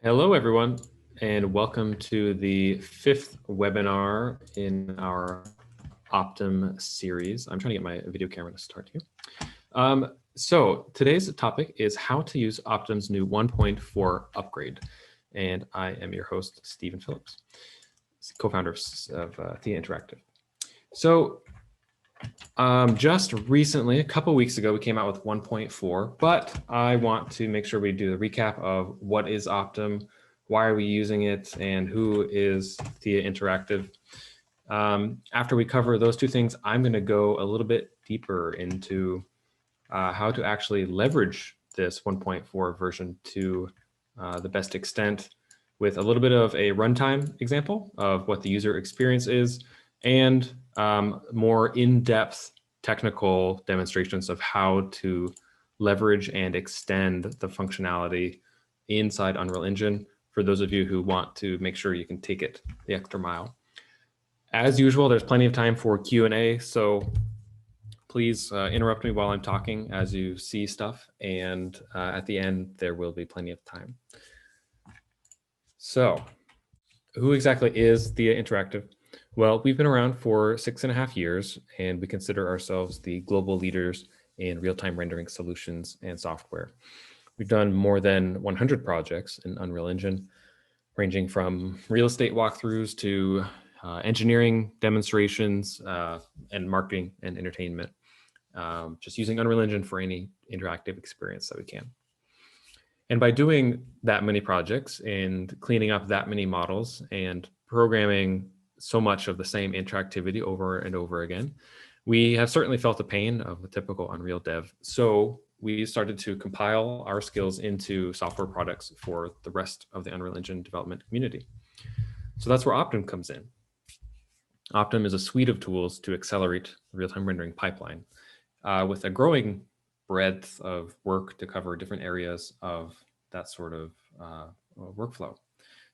Hello, everyone, and welcome to the fifth webinar in our Optim series. I'm trying to get my video camera to start here. So today's topic is how to use Optim's new 1.4 upgrade. And I am your host, Stephen Phillips, co-founder of Thea Interactive. So just recently, a couple weeks ago, we came out with 1.4, but I want to make sure we do the recap of what is Optim, why are we using it, and who is Thea Interactive. After we cover those two things, I'm going to go a little bit deeper into how to actually leverage this 1.4 version to the best extent, with a little bit of a runtime example of what the user experience is, and more in-depth technical demonstrations of how to leverage and extend the functionality inside Unreal Engine for those of you who want to make sure you can take it the extra mile. As usual, there's plenty of time for Q&A, so please interrupt me while I'm talking as you see stuff, and at the end, there will be plenty of time. So, who exactly is Thea Interactive? Well, we've been around for 6.5 years, and we consider ourselves the global leaders in real-time rendering solutions and software. We've done more than 100 projects in Unreal Engine, ranging from real estate walkthroughs to engineering demonstrations and marketing and entertainment, just using Unreal Engine for any interactive experience that we can. And by doing that many projects and cleaning up that many models and programming so much of the same interactivity over and over again, we have certainly felt the pain of a typical Unreal dev. So we started to compile our skills into software products for the rest of the Unreal Engine development community. So that's where Optim comes in. Optim is a suite of tools to accelerate the real-time rendering pipeline with a growing breadth of work to cover different areas of that sort of workflow.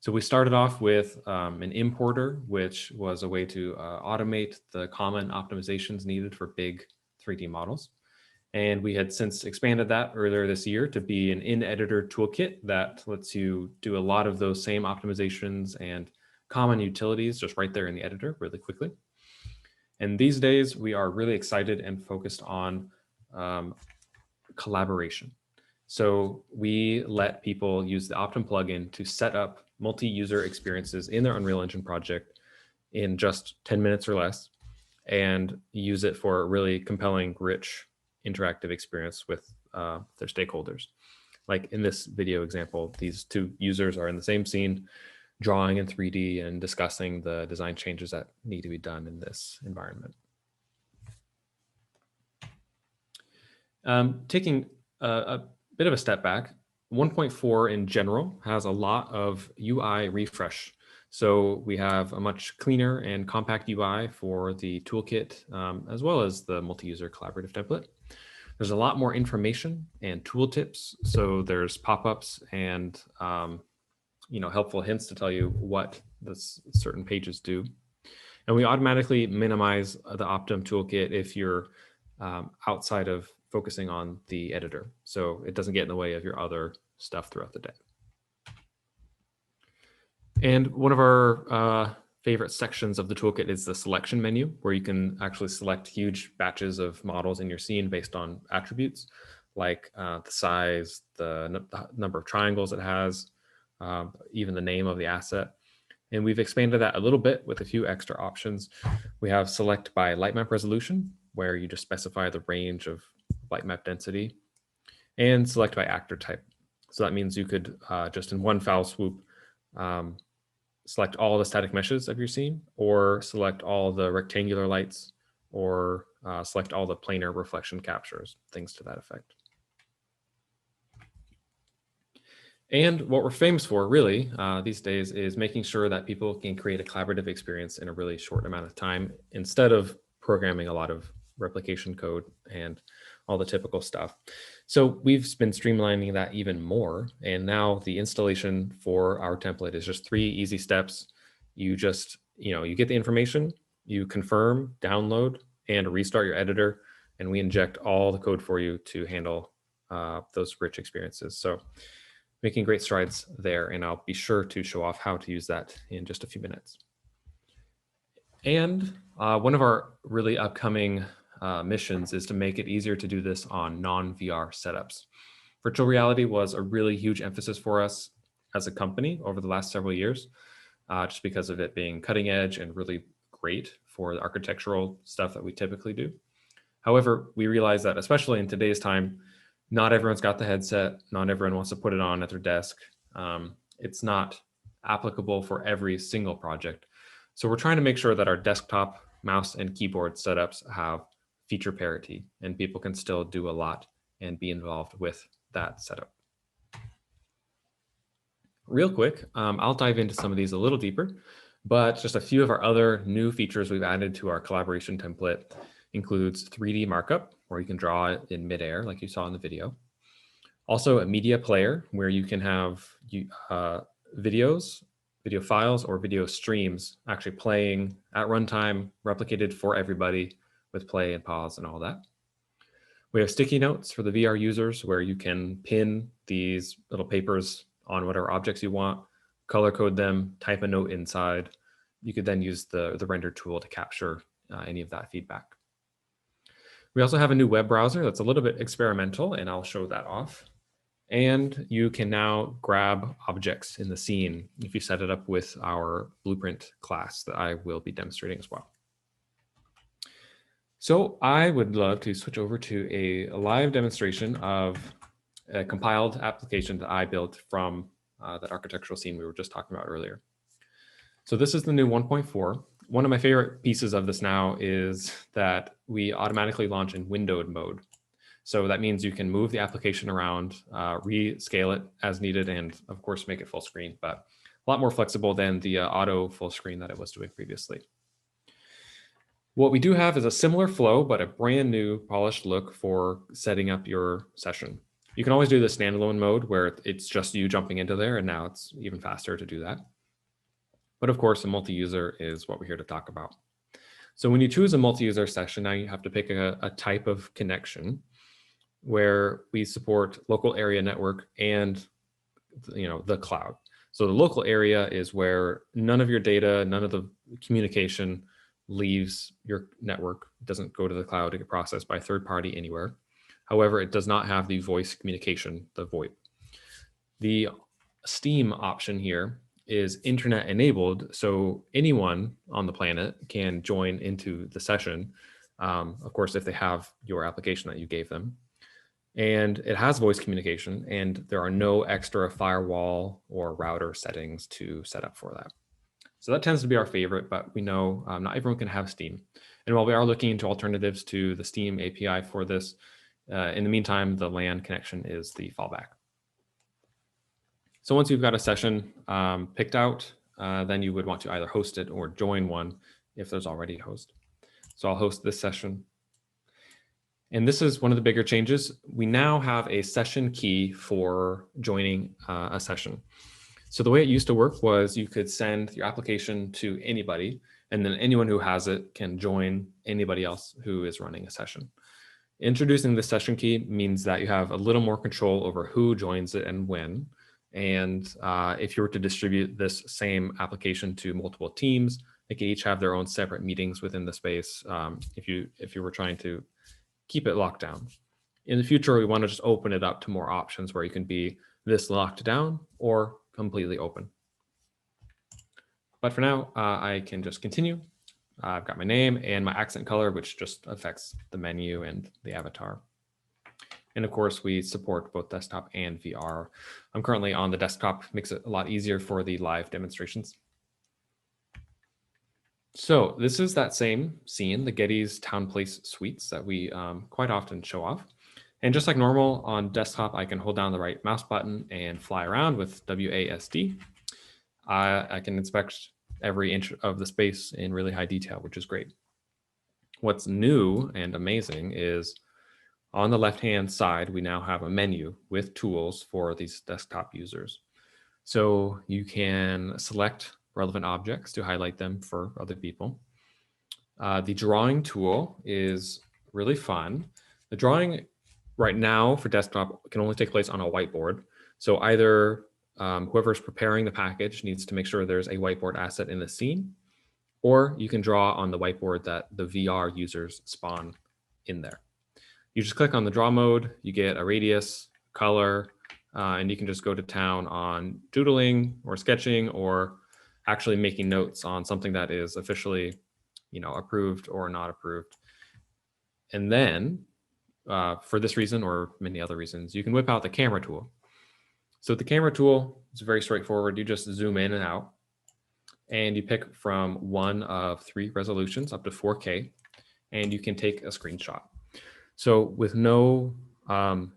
So we started off with an importer, which was a way to automate the common optimizations needed for big 3D models. And we had since expanded that earlier this year to be an in-editor toolkit that lets you do a lot of those same optimizations and common utilities just right there in the editor really quickly. And these days, we are really excited and focused on collaboration. So we let people use the Optim plugin to set up multi-user experiences in their Unreal Engine project in just 10 minutes or less, and use it for a really compelling, rich, interactive experience with their stakeholders. Like in this video example, these two users are in the same scene, drawing in 3D and discussing the design changes that need to be done in this environment. Taking a bit of a step back, 1.4 in general has a lot of UI refresh. So we have a much cleaner and compact UI for the toolkit, as well as the multi-user collaborative template. There's a lot more information and tooltips. So there's pop-ups and helpful hints to tell you what certain pages do. And we automatically minimize the Optim toolkit if you're outside of focusing on the editor, so it doesn't get in the way of your other stuff throughout the day. And one of our favorite sections of the toolkit is the selection menu, where you can actually select huge batches of models in your scene based on attributes like the size, the number of triangles it has, even the name of the asset. And we've expanded that a little bit with a few extra options. We have select by light map resolution, where you just specify the range of light map density, and select by actor type. So that means you could just in one foul swoop select all the static meshes of your scene, or select all the rectangular lights, or select all the planar reflection captures, things to that effect. And what we're famous for really these days is making sure that people can create a collaborative experience in a really short amount of time, instead of programming a lot of replication code and all the typical stuff. So we've been streamlining that even more. And now the installation for our template is just 3 easy steps. You just, you get the information, you confirm, download, and restart your editor. And we inject all the code for you to handle those rich experiences. So making great strides there, and I'll be sure to show off how to use that in just a few minutes. And one of our really upcoming missions is to make it easier to do this on non-VR setups. Virtual reality was a really huge emphasis for us as a company over the last several years, just because of it being cutting edge and really great for the architectural stuff that we typically do. However, we realize that especially in today's time, not everyone's got the headset, not everyone wants to put it on at their desk. It's not applicable for every single project. So we're trying to make sure that our desktop mouse and keyboard setups have feature parity and people can still do a lot and be involved with that setup. Real quick, I'll dive into some of these a little deeper, but just a few of our other new features we've added to our collaboration template includes 3D markup, where you can draw it in midair, like you saw in the video. Also a media player, where you can have videos, video files, or video streams actually playing at runtime, replicated for everybody with play and pause and all that. We have sticky notes for the VR users, where you can pin these little papers on whatever objects you want, color code them, type a note inside. You could then use the render tool to capture any of that feedback. We also have a new web browser that's a little bit experimental, and I'll show that off. And you can now grab objects in the scene if you set it up with our Blueprint class that I will be demonstrating as well. So I would love to switch over to a live demonstration of a compiled application that I built from that architectural scene we were just talking about earlier. So this is the new 1.4. One of my favorite pieces of this now is that we automatically launch in windowed mode. So that means you can move the application around, rescale it as needed, and of course make it full screen, but a lot more flexible than the auto full screen that it was doing previously. What we do have is a similar flow, but a brand new polished look for setting up your session. You can always do the standalone mode where it's just you jumping into there, and now it's even faster to do that. But of course, a multi-user is what we're here to talk about. So when you choose a multi-user session, now you have to pick a type of connection where we support local area network and the cloud. So the local area is where none of your data, none of the communication leaves your network. It doesn't go to the cloud to get processed by a third party anywhere. However, it does not have the voice communication, the VoIP. The Steam option here is internet enabled, so anyone on the planet can join into the session, of course, if they have your application that you gave them. And it has voice communication, and there are no extra firewall or router settings to set up for that. So that tends to be our favorite, but we know not everyone can have Steam. And while we are looking into alternatives to the Steam API for this, in the meantime, the LAN connection is the fallback. So once you've got a session picked out, then you would want to either host it or join one if there's already a host. So I'll host this session. And this is one of the bigger changes. We now have a session key for joining a session. So the way it used to work was you could send your application to anybody, and then anyone who has it can join anybody else who is running a session. Introducing the session key means that you have a little more control over who joins it and when. And if you were to distribute this same application to multiple teams, they could each have their own separate meetings within the space if you were trying to keep it locked down. In the future, we want to just open it up to more options where you can be this locked down or completely open. But for now, I can just continue. I've got my name and my accent color, which just affects the menu and the avatar. And of course, we support both desktop and VR. I'm currently on the desktop, makes it a lot easier for the live demonstrations. So this is that same scene, the Getty's Town Place suites that we quite often show off. And just like normal on desktop, I can hold down the right mouse button and fly around with WASD. I can inspect every inch of the space in really high detail, which is great. What's new and amazing is on the left-hand side, we now have a menu with tools for these desktop users. So you can select relevant objects to highlight them for other people. The drawing tool is really fun. The drawing Right now for desktop, it can only take place on a whiteboard. So either whoever's preparing the package needs to make sure there's a whiteboard asset in the scene, or you can draw on the whiteboard that the VR users spawn in there. You just click on the draw mode, you get a radius, color, and you can just go to town on doodling or sketching or actually making notes on something that is officially, approved or not approved. And then for this reason or many other reasons, you can whip out the camera tool. So the camera tool is very straightforward. You just zoom in and out, and you pick from one of 3 resolutions up to 4K, and you can take a screenshot. So with no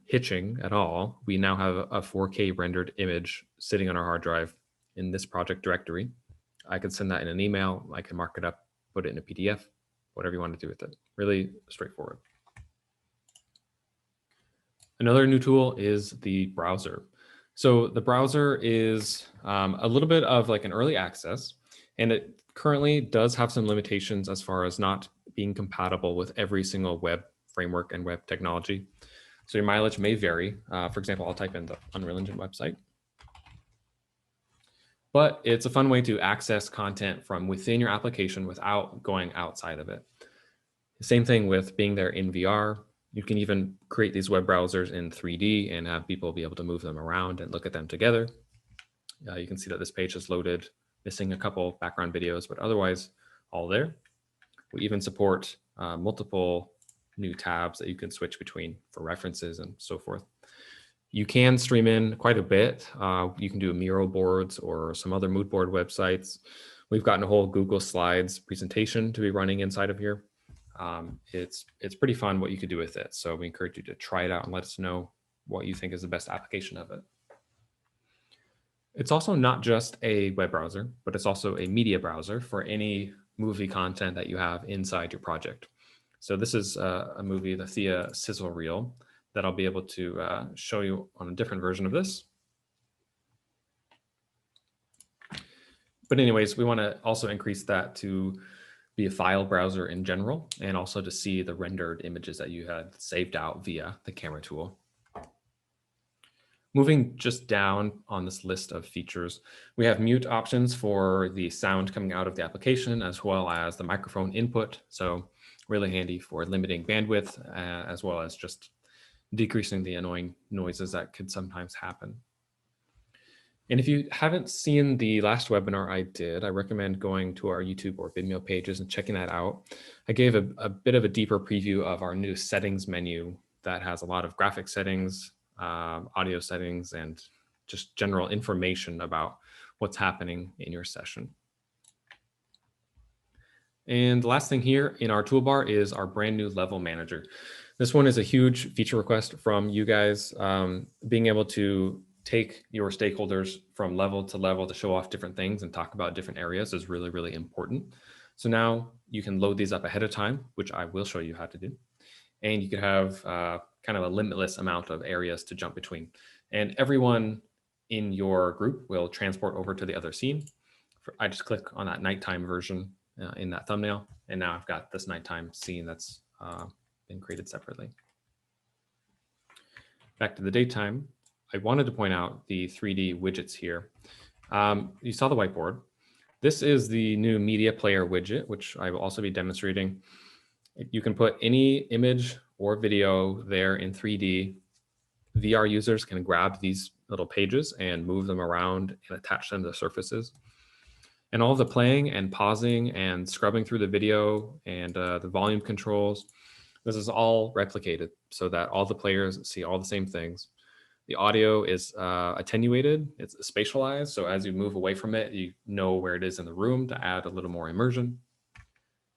hitching at all, we now have a 4K rendered image sitting on our hard drive in this project directory. I could send that in an email. I can mark it up, put it in a PDF, whatever you want to do with it. Really straightforward. Another new tool is the browser. So the browser is a little bit of like an early access, and it currently does have some limitations as far as not being compatible with every single web framework and web technology. So your mileage may vary. For example, I'll type in the Unreal Engine website. But it's a fun way to access content from within your application without going outside of it. Same thing with being there in VR. You can even create these web browsers in 3D and have people be able to move them around and look at them together. You can see that this page is loaded, missing a couple background videos, but otherwise all there. We even support multiple new tabs that you can switch between for references and so forth. You can stream in quite a bit. You can do mural boards or some other mood board websites. We've gotten a whole Google Slides presentation to be running inside of here. It's pretty fun what you could do with it. So we encourage you to try it out and let us know what you think is the best application of it. It's also not just a web browser, but it's also a media browser for any movie content that you have inside your project. So this is a movie, the Thea Sizzle Reel, that I'll be able to show you on a different version of this. But anyways, we want to also increase that to be a file browser in general, and also to see the rendered images that you had saved out via the camera tool. Moving just down on this list of features, we have mute options for the sound coming out of the application, as well as the microphone input. So really handy for limiting bandwidth, as well as just decreasing the annoying noises that could sometimes happen. And if you haven't seen the last webinar I did, I recommend going to our YouTube or Vimeo pages and checking that out. I gave a bit of a deeper preview of our new settings menu that has a lot of graphic settings, audio settings, and just general information about what's happening in your session. And the last thing here in our toolbar is our brand new level manager. This one is a huge feature request from you guys. Being able to take your stakeholders from level to show off different things and talk about different areas is really, really important. So now you can load these up ahead of time, which I will show you how to do. And you could have kind of a limitless amount of areas to jump between. And everyone in your group will transport over to the other scene. I just click on that nighttime version in that thumbnail. And now I've got this nighttime scene that's been created separately. Back to the daytime, I wanted to point out the 3D widgets here. You saw the whiteboard. This is the new media player widget, which I will also be demonstrating. You can put any image or video there in 3D. VR users can grab these little pages and move them around and attach them to surfaces. And all of the playing and pausing and scrubbing through the video and the volume controls, this is all replicated so that all the players see all the same things. The audio is attenuated, it's spatialized. So as you move away from it, you know where it is in the room to add a little more immersion.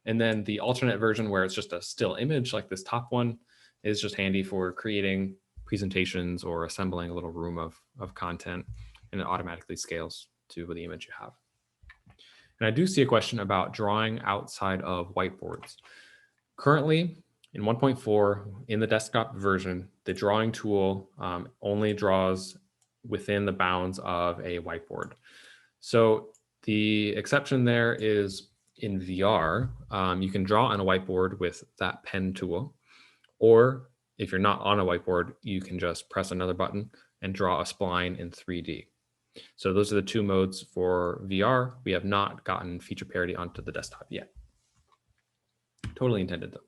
And then the alternate version where it's just a still image like this top one is just handy for creating presentations or assembling a little room of content, and it automatically scales to the image you have. And I do see a question about drawing outside of whiteboards. Currently, in 1.4, in the desktop version, the drawing tool only draws within the bounds of a whiteboard. So the exception there is in VR, you can draw on a whiteboard with that pen tool, or if you're not on a whiteboard, you can just press another button and draw a spline in 3D. So those are the two modes for VR. We have not gotten feature parity onto the desktop yet. Totally intended though.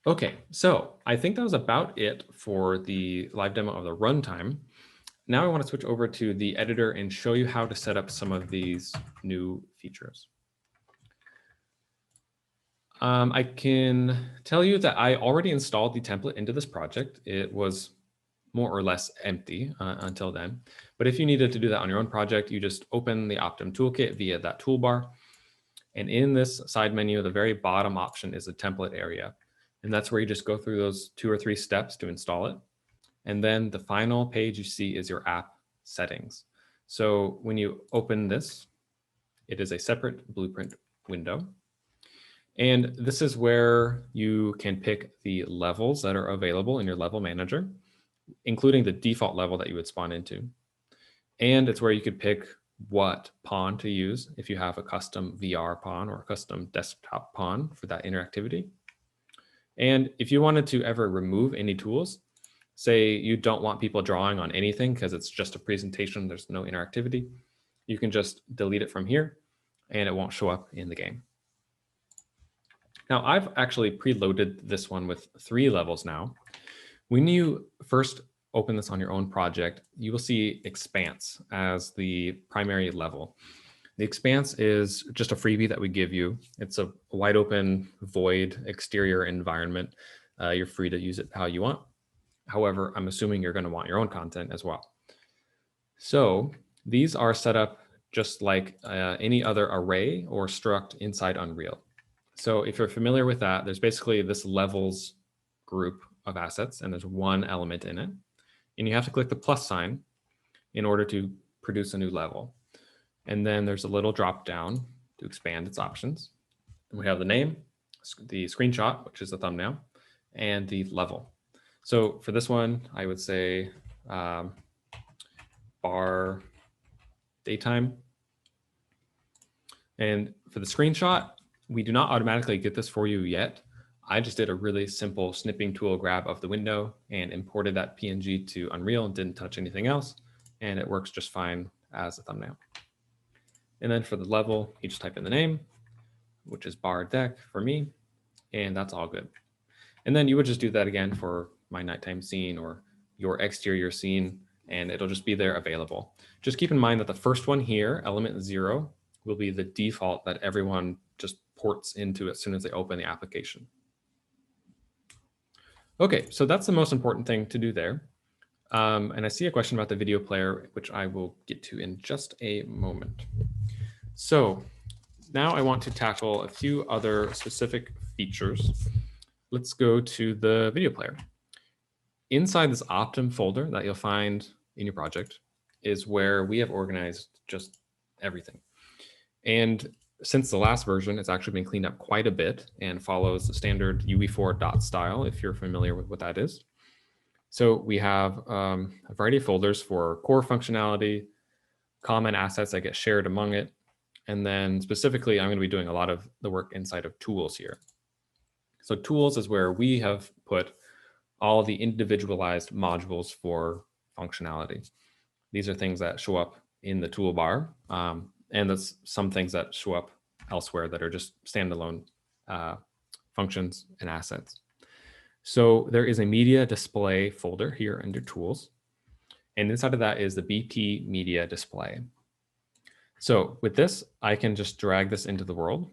Okay, so I think that was about it for the live demo of the runtime. Now I want to switch over to the editor and show you how to set up some of these new features. I can tell you that I already installed the template into this project. It was more or less empty until then. But if you needed to do that on your own project, you just open the Optim toolkit via that toolbar. And in this side menu, the very bottom option is the template area. And that's where you just go through those 2 or 3 steps to install it. And then the final page you see is your app settings. So when you open this, it is a separate blueprint window. And this is where you can pick the levels that are available in your level manager, including the default level that you would spawn into. And it's where you could pick what pawn to use if you have a custom VR pawn or a custom desktop pawn for that interactivity. And if you wanted to ever remove any tools, say you don't want people drawing on anything because it's just a presentation, there's no interactivity, you can just delete it from here and it won't show up in the game. Now I've actually preloaded this one with 3 levels now. When you first open this on your own project, you will see Expanse as the primary level. The Expanse is just a freebie that we give you. It's a wide open, void exterior environment. You're free to use it how you want. However, I'm assuming you're going to want your own content as well. So these are set up just like any other array or struct inside Unreal. So if you're familiar with that, there's basically this levels group of assets, and there's one element in it. And you have to click the plus sign in order to produce a new level. And then there's a little drop down to expand its options. And we have the name, the screenshot, which is the thumbnail, and the level. So for this one, I would say bar daytime. And for the screenshot, we do not automatically get this for you yet. I just did a really simple snipping tool grab of the window and imported that PNG to Unreal and didn't touch anything else. And it works just fine as a thumbnail. And then for the level, you just type in the name, which is bar deck for me, and that's all good. And then you would just do that again for my nighttime scene or your exterior scene, and it'll just be there available. Just keep in mind that the first one here, element 0, will be the default that everyone just ports into as soon as they open the application. Okay, so that's the most important thing to do there. And I see a question about the video player, which I will get to in just a moment. So now I want to tackle a few other specific features. Let's go to the video player. Inside this Optim folder that you'll find in your project is where we have organized just everything. And since the last version, it's actually been cleaned up quite a bit and follows the standard UE4 dot style, if you're familiar with what that is. So we have a variety of folders for core functionality, common assets that get shared among it. And then specifically, I'm going to be doing a lot of the work inside of tools here. So tools is where we have put all the individualized modules for functionality. These are things that show up in the toolbar. And that's some things that show up elsewhere that are just standalone functions and assets. So there is a media display folder here under tools. And inside of that is the BP media display. So with this, I can just drag this into the world.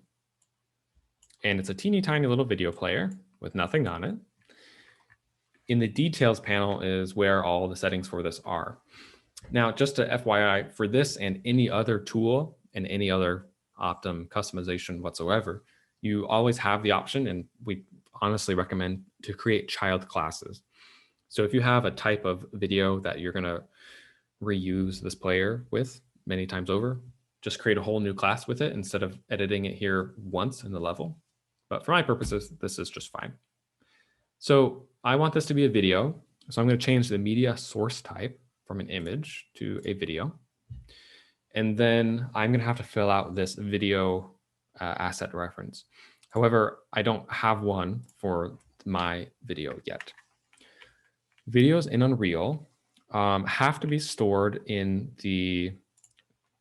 And it's a teeny tiny little video player with nothing on it. In the details panel is where all the settings for this are. Now, just to FYI, for this and any other tool and any other Optim customization whatsoever, you always have the option, and we honestly recommend to create child classes. So if you have a type of video that you're going to reuse this player with many times over, just create a whole new class with it instead of editing it here once in the level. But for my purposes, this is just fine. So I want this to be a video. So I'm going to change the media source type from an image to a video. And then I'm going to have to fill out this video asset reference. However, I don't have one for my video yet. Videos in Unreal have to be stored in the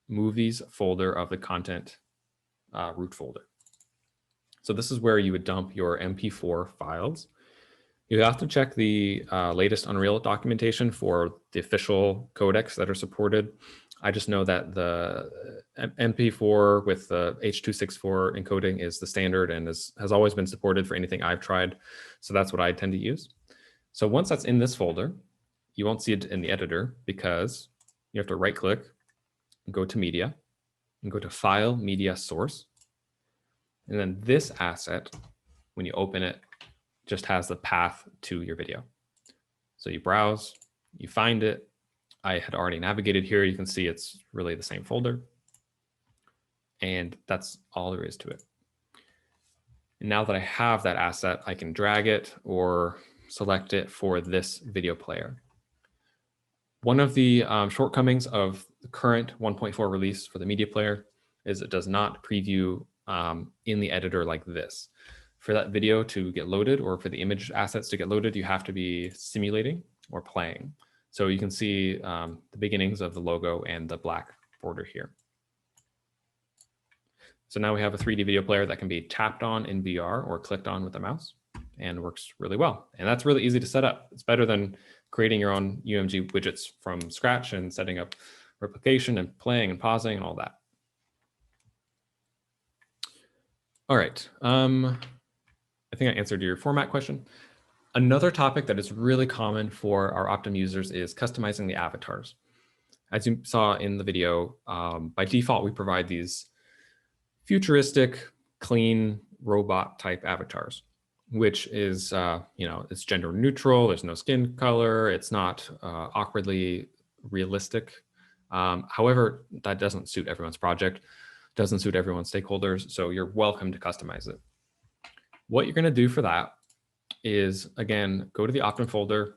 movies folder of the content root folder. So this is where you would dump your MP4 files. You have to check the latest Unreal documentation for the official codecs that are supported. I just know that the MP4 with the H.264 encoding is the standard and has always been supported for anything I've tried. So that's what I tend to use. So once that's in this folder, you won't see it in the editor because you have to right click, go to media, and go to File, Media, Source. And then this asset, when you open it, just has the path to your video. So you browse, you find it. I had already navigated here. You can see it's really the same folder. And that's all there is to it. And now that I have that asset, I can drag it or select it for this video player. One of the shortcomings of the current 1.4 release for the media player is it does not preview in the editor like this. For that video to get loaded or for the image assets to get loaded, you have to be simulating or playing. So you can see the beginnings of the logo and the black border here. So now we have a 3D video player that can be tapped on in VR or clicked on with the mouse and works really well. And that's really easy to set up. It's better than creating your own UMG widgets from scratch and setting up replication and playing and pausing and all that. All right. I think I answered your format question. Another topic that is really common for our Optim users is customizing the avatars. As you saw in the video, by default, we provide these futuristic, clean, robot type avatars, which is, it's gender neutral. There's no skin color. It's not awkwardly realistic. However, that doesn't suit everyone's project, doesn't suit everyone's stakeholders. So you're welcome to customize it. What you're going to do for that is, again, go to the Optim folder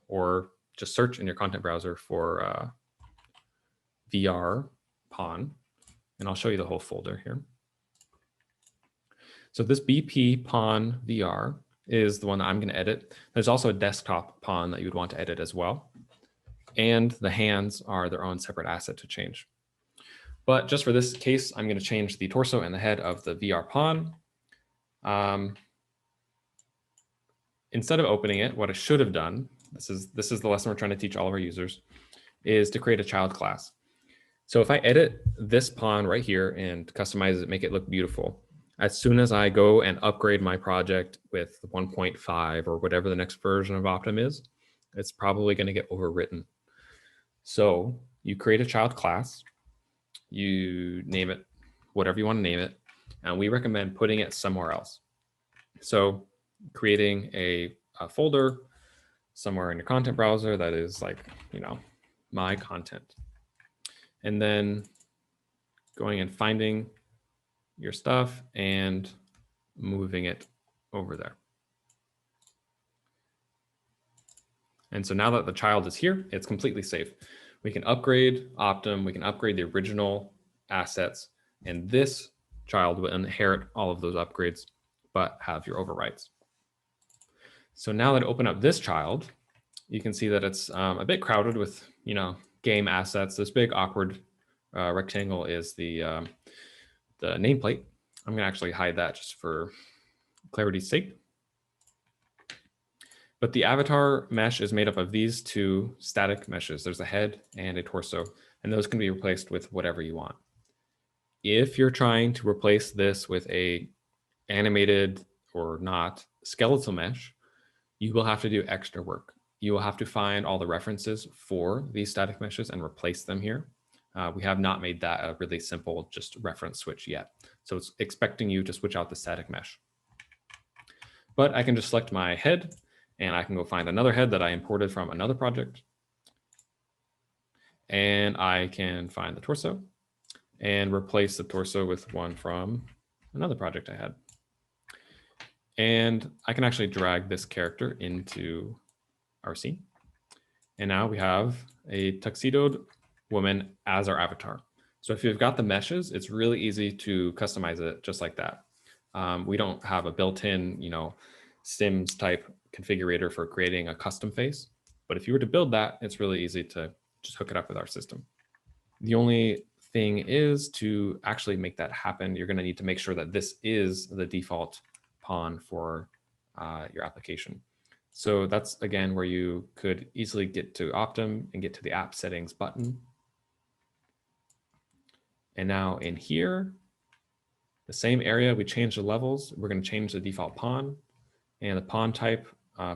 or just search in your content browser for VR pawn, and I'll show you the whole folder here. So this BP pawn VR is the one that I'm going to edit. There's also a desktop pawn that you would want to edit as well. And the hands are their own separate asset to change. But just for this case, I'm going to change the torso and the head of the VR pawn. Instead of opening it, what I should have done, this is the lesson we're trying to teach all of our users, is to create a child class. So if I edit this pawn right here and customize it, make it look beautiful, as soon as I go and upgrade my project with 1.5 or whatever the next version of Optim is, it's probably going to get overwritten. So you create a child class, you name it whatever you want to name it, and we recommend putting it somewhere else. So creating a folder somewhere in your content browser that is like, my content. And then going and finding your stuff and moving it over there. And so now that the child is here, it's completely safe. We can upgrade Optim, we can upgrade the original assets, and this child will inherit all of those upgrades, but have your overrides. So now that I open up this child, you can see that it's a bit crowded with, game assets. This big awkward rectangle is the nameplate. I'm going to actually hide that just for clarity's sake. But the avatar mesh is made up of these two static meshes. There's a head and a torso, and those can be replaced with whatever you want. If you're trying to replace this with a animated or not skeletal mesh, you will have to do extra work. You will have to find all the references for these static meshes and replace them here. We have not made that a really simple just reference switch yet. So it's expecting you to switch out the static mesh. But I can just select my head and I can go find another head that I imported from another project. And I can find the torso and replace the torso with one from another project I had. And I can actually drag this character into our scene. And now we have a tuxedoed woman as our avatar. So if you've got the meshes, it's really easy to customize it just like that. We don't have a built-in, Sims type configurator for creating a custom face. But if you were to build that, it's really easy to just hook it up with our system. The only thing is to actually make that happen, you're going to need to make sure that this is the default pawn for your application. So that's, again, where you could easily get to Optim and get to the app settings button. And now in here, the same area, we change the levels. We're going to change the default pawn and the pawn type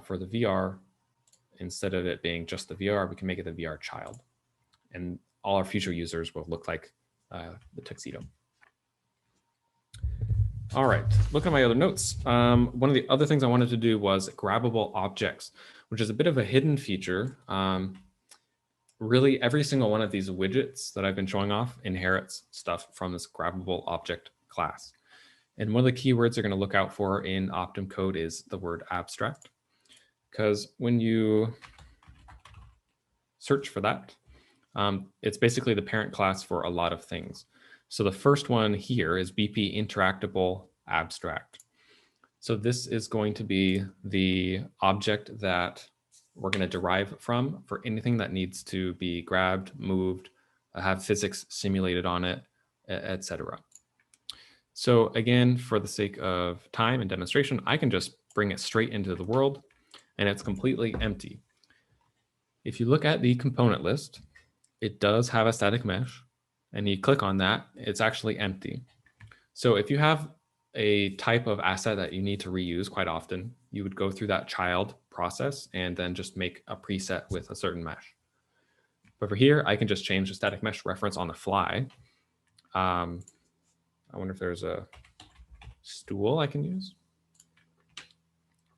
for the VR. Instead of it being just the VR, we can make it the VR child. And all our future users will look like the tuxedo. All right, look at my other notes. One of the other things I wanted to do was grabbable objects, which is a bit of a hidden feature. Really, every single one of these widgets that I've been showing off inherits stuff from this grabbable object class. And one of the keywords you're going to look out for in Optim code is the word abstract, because when you search for that, it's basically the parent class for a lot of things. So the first one here is BP interactable abstract. So this is going to be the object that we're going to derive from for anything that needs to be grabbed, moved, have physics simulated on it, etc. So again, for the sake of time and demonstration, I can just bring it straight into the world and it's completely empty. If you look at the component list, it does have a static mesh, and you click on that, it's actually empty. So if you have a type of asset that you need to reuse quite often, you would go through that child process and then just make a preset with a certain mesh. But for here, I can just change the static mesh reference on the fly. I wonder if there's a stool I can use.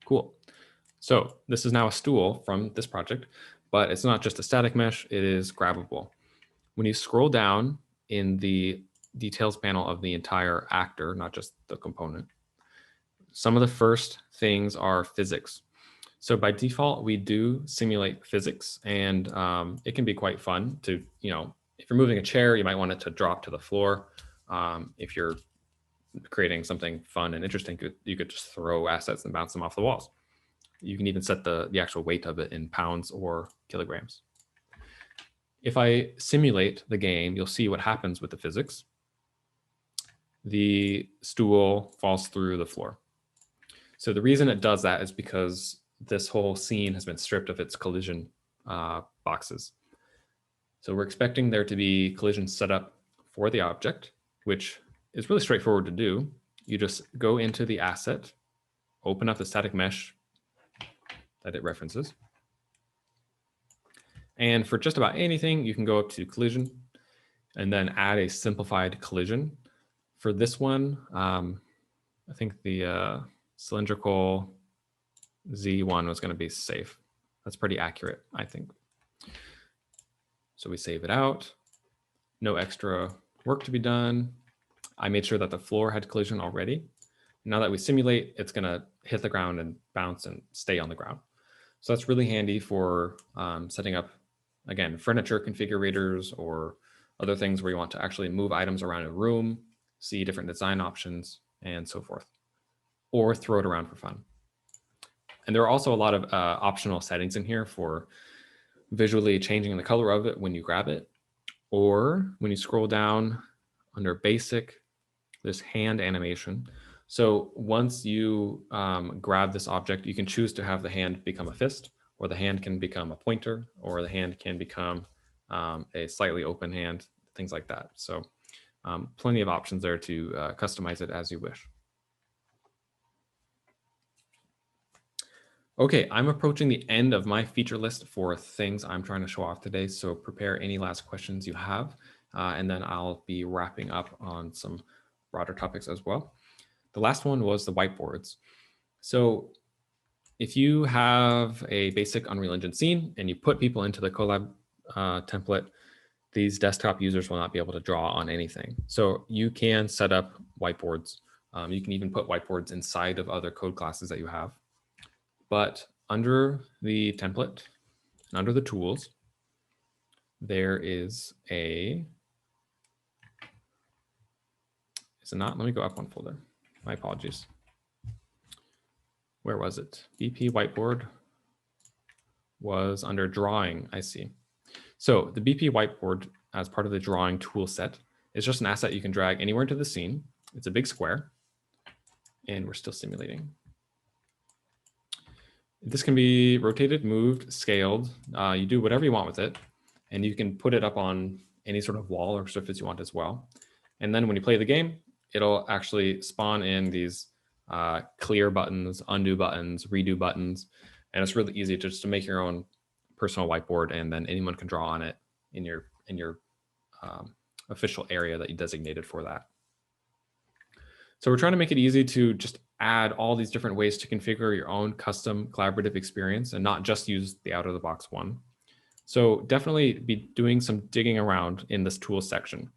Cool. So this is now a stool from this project, but it's not just a static mesh, it is grabbable. When you scroll down in the details panel of the entire actor, not just the component, some of the first things are physics. So by default, we do simulate physics, and it can be quite fun to, if you're moving a chair, you might want it to drop to the floor. If you're creating something fun and interesting, you could just throw assets and bounce them off the walls. You can even set the actual weight of it in pounds or kilograms. If I simulate the game, you'll see what happens with the physics. The stool falls through the floor. So the reason it does that is because this whole scene has been stripped of its collision boxes. So we're expecting there to be collision set up for the object, which is really straightforward to do. You just go into the asset, open up the static mesh that it references. And for just about anything, you can go up to collision and then add a simplified collision. For this one, I think the cylindrical Z1 was going to be safe. That's pretty accurate, I think. So we save it out. No extra work to be done. I made sure that the floor had collision already. Now that we simulate, it's going to hit the ground and bounce and stay on the ground. So that's really handy for setting up, again, furniture configurators or other things where you want to actually move items around a room, see different design options, and so forth, or throw it around for fun. And there are also a lot of optional settings in here for visually changing the color of it when you grab it, or when you scroll down under basic, this hand animation. So once you grab this object, you can choose to have the hand become a fist, or the hand can become a pointer, or the hand can become a slightly open hand, things like that. So plenty of options there to customize it as you wish. Okay, I'm approaching the end of my feature list for things I'm trying to show off today. So prepare any last questions you have, and then I'll be wrapping up on some broader topics as well. The last one was the whiteboards. So if you have a basic Unreal Engine scene and you put people into the Colab template, these desktop users will not be able to draw on anything. So you can set up whiteboards. You can even put whiteboards inside of other code classes that you have. But under the template and under the tools, there is a, is it not? Let me go up one folder. My apologies. where was it? BP Whiteboard was under drawing, I see. So the BP Whiteboard, as part of the drawing tool set, is just an asset you can drag anywhere into the scene. It's a big square, and we're still simulating. This can be rotated, moved, scaled. You do whatever you want with it, and you can put it up on any sort of wall or surface you want as well. And then when you play the game, it'll actually spawn in these clear buttons, undo buttons, redo buttons. And it's really easy just to make your own personal whiteboard, and then anyone can draw on it in your official area that you designated for that. So we're trying to make it easy to just add all these different ways to configure your own custom collaborative experience and not just use the out of the box one. So definitely be doing some digging around in this tools section,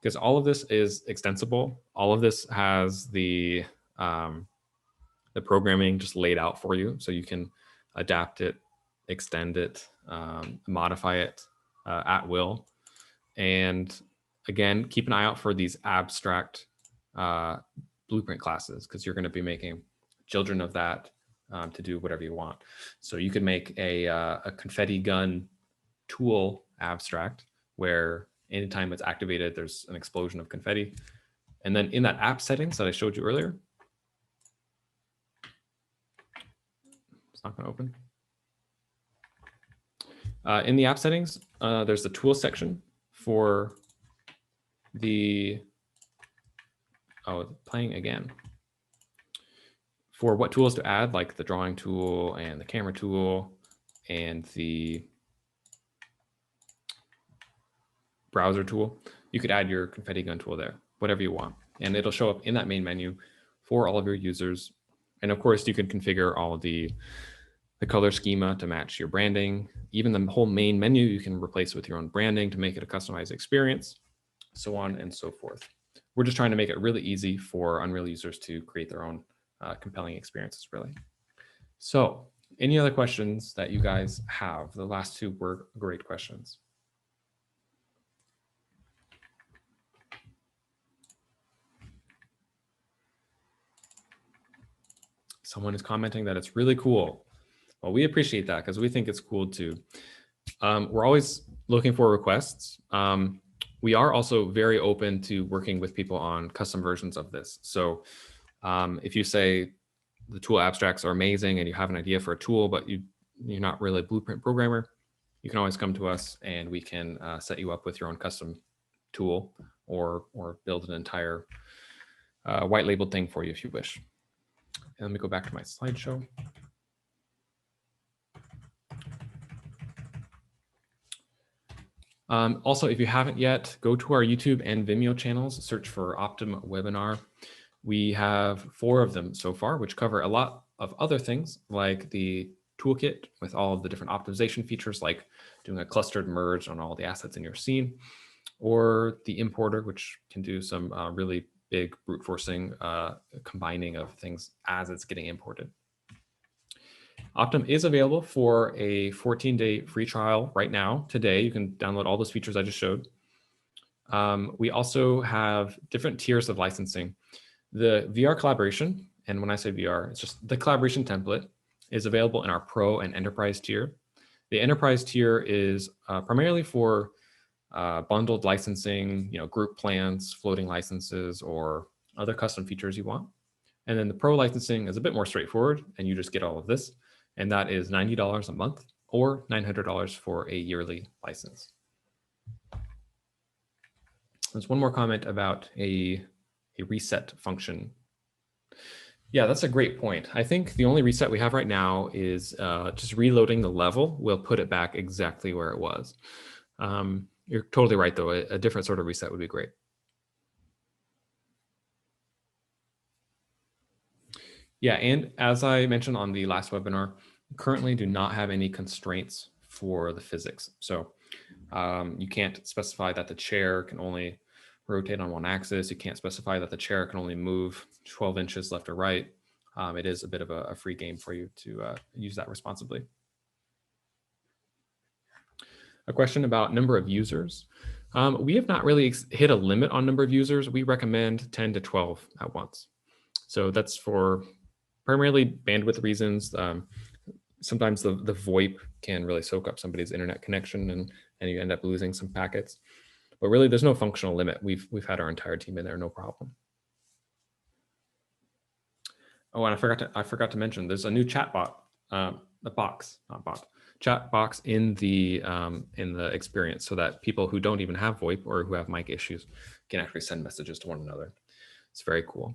because all of this is extensible. All of this has the programming just laid out for you, so you can adapt it, extend it, modify it at will. And again, keep an eye out for these abstract blueprint classes, because you're going to be making children of that to do whatever you want. So you could make a confetti gun tool abstract where anytime it's activated, there's an explosion of confetti. And then in that app settings that I showed you earlier, it's not going to open. In the app settings, there's the tools section for the, playing again. For what tools to add, like the drawing tool and the camera tool and the browser tool, you could add your confetti gun tool there, whatever you want. And it'll show up in that main menu for all of your users. And of course, you can configure all of the color schema to match your branding. Even the whole main menu, you can replace with your own branding to make it a customized experience, so on and so forth. We're just trying to make it really easy for Unreal users to create their own compelling experiences, really. So any other questions that you guys have? The last two were great questions. Someone is commenting that it's really cool. Well, we appreciate that because we think it's cool too. We're always looking for requests. We are also very open to working with people on custom versions of this. So if you say the tool abstracts are amazing and you have an idea for a tool, but you're not really a blueprint programmer, you can always come to us and we can set you up with your own custom tool or build an entire white labeled thing for you if you wish. And let me go back to my slideshow. Also, if you haven't yet, go to our YouTube and Vimeo channels, search for Optim Webinar. We have 4 of them so far, which cover a lot of other things like the toolkit with all of the different optimization features, like doing a clustered merge on all the assets in your scene, or the importer, which can do some really big brute forcing combining of things as it's getting imported. Optim is available for a 14-day free trial right now. Today, you can download all those features I just showed. We also have different tiers of licensing. The VR collaboration, and when I say VR, it's just the collaboration template, is available in our Pro and Enterprise tier. The Enterprise tier is primarily for bundled licensing, group plans, floating licenses, or other custom features you want. And then the Pro licensing is a bit more straightforward, and you just get all of this. And that is $90 a month or $900 for a yearly license. There's one more comment about a reset function. Yeah, that's a great point. I think the only reset we have right now is just reloading the level. We'll put it back exactly where it was. You're totally right, though. A different sort of reset would be great. Yeah, and as I mentioned on the last webinar, currently do not have any constraints for the physics. So you can't specify that the chair can only rotate on one axis. You can't specify that the chair can only move 12 inches left or right. It is a bit of a free game for you to use that responsibly. A question about number of users. We have not really hit a limit on number of users. We recommend 10 to 12 at once. So that's for primarily bandwidth reasons. Sometimes the VoIP can really soak up somebody's internet connection, and you end up losing some packets. But really, there's no functional limit. We've had our entire team in there, no problem. Oh, and I forgot to mention there's a new chat bot, a box, not bot, chat box in the experience, so that people who don't even have VoIP or who have mic issues can actually send messages to one another. It's very cool.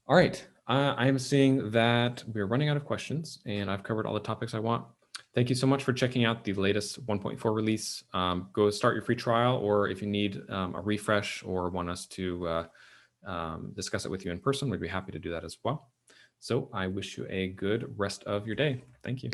All right, I am seeing that we're running out of questions, and I've covered all the topics I want. Thank you so much for checking out the latest 1.4 release. Go start your free trial, or if you need a refresh or want us to discuss it with you in person, we'd be happy to do that as well. So I wish you a good rest of your day. Thank you.